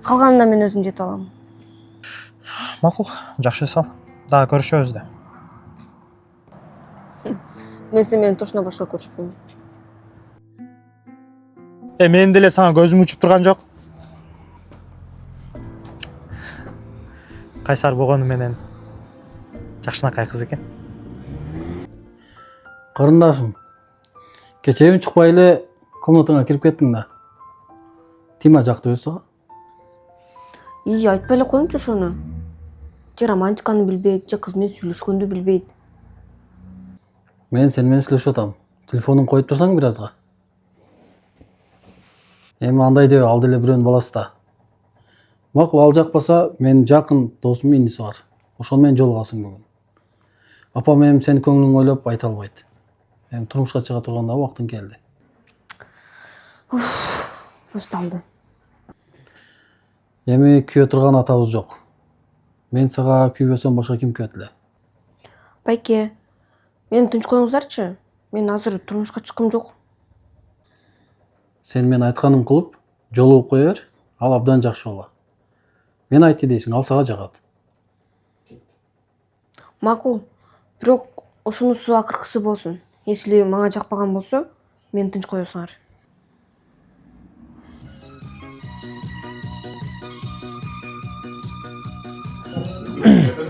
Калганында мен өзүм жете алам. Макул, жакшы сал. Дагы көрүшөбүз да. Мен сен менен тошуна башка көрүшпөйм. Менин деле сага көзүм учуп турган жок. Кайсар болгону менен жакшынакай кыз экен. Карындашым, кечээ чыкпай эле комнатаңа кирип кеттиң да. Тима жакты өсө. Айтпай эле коюңчу ошону. Же романтиканы билбейт, же кыз менен сүйлөшкөндү билбейт. Мен сен менен сүйлөшүп атам. Телефонун коюп турсаң бир азга. Эми андай деп ал деле бирөөнүн баласы да. Макул, ал жакпаса, мен жакын досумдун иниси бар. Ошону менен жолугасың бүгүн. Апам эми сенин көңүлүңдү ойлоп айта албайт. Эми турмушка чыга турганда убактың келди. Башталды. Эми күйө турган атабыз жок. Мен сага күйбөсөм башка ким күйөт эле? Байке, мени тынч коюңуздарчы. Мен азыр турмушка чыккым жок. Сен мен айтканын кылып, жолугуп кое бер, ал абдан жакшы болот. Мен айтты дейсиң, ал сага жагат. Макул, бирок ошонусу акыркысы болсун. Если мага жакпаган болсо, мени тынч коесуңар.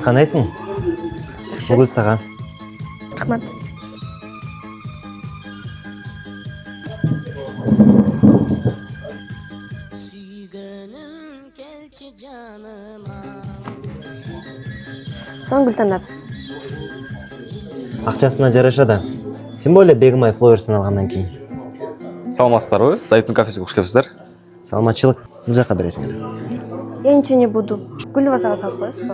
Кандайсың? Жакшы. Бүгүн сага. Рахмат. Соң Гүлтандапсыз. Акчасына жараша да. Тем более Бегмай Фловерстен алгандан кийин. Саламатсыздарбы? Зайыптын кафесине кош келипсиздер. Саламатчылык. Бул жака бересиңер. Я ничего не буду. Гүл вазага салып коесузбу?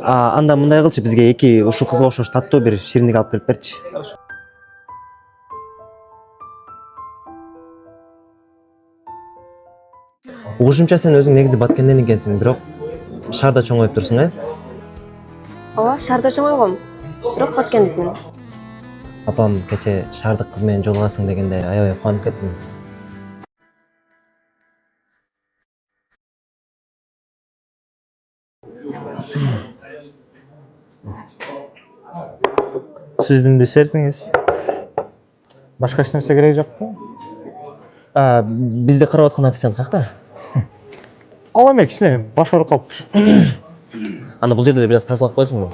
Анда мындай кылчы, бизге эки ушул кызга окшош таттуу бир шириндик алып келип берчи. Угушумча сен өзүң негизи Баткенден экенсиң, бирок шаарда чоңоюп турсуң, Ооба, шаарда чоңойгом. Бирок Баткендикмин. Апам кече шаардык кыз менен жолугасың дегенде аябай кубанып кеттим. Сиздин десертиңиз. Башка эч нерсе керек жокпу? Бизди карап аткан официант какта? Ал эме кичине баш ооруп калыппыш. Аны бул жерде бир аз тазалап койсуңбу?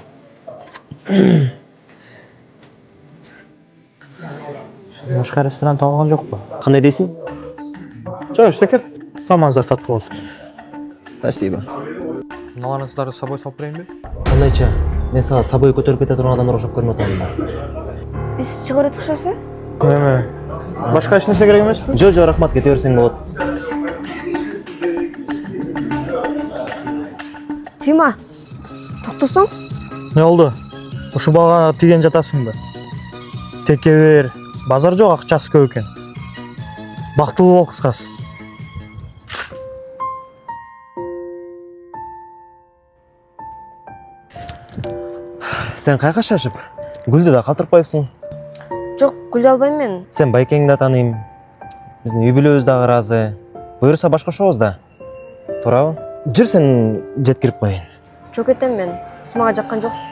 Башка ресторан табылган жокпу? Кандай дейсиң? Жок, иштекет. Тамагыңыздар таттуу болсун. Спасибо. Мыналарыңыздарды с собой салып берейинби? Кандайча? Мен сага собой көтөрүп кете турган адамдар окшоп көрүнүп атам да. Биз чыгып өтүк шерсе? Эме. Башка эч нерсе керек эмеспи? Жо, рахмат, кете берсең болот. Тима, токтосоң? Не болду? Ушу балга тиген жатасыңбы? Текебер, базар жок, акчасы көп экен. Бактылуу бол кыскасы. Сен кайка шашып? Гүлдү да калтырып коюпсуң. Жок, Гүлдү албайм мен. Сен байкеңди да тааныйм. Биздин үй бүлөбүз дагы ыраазы. Буюрса башкашабыз да. Туурабы? Жүр, сен жеткирип коеюн. Жок кетем мен. Сиз мага жаккан жоксуз.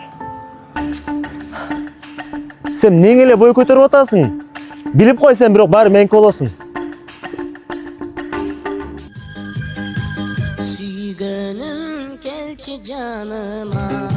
Сен эмнең эле бой көтөрүп атасың? Билип кой, сен бирок баары меники болосуң. Süygünüm kelçi canıma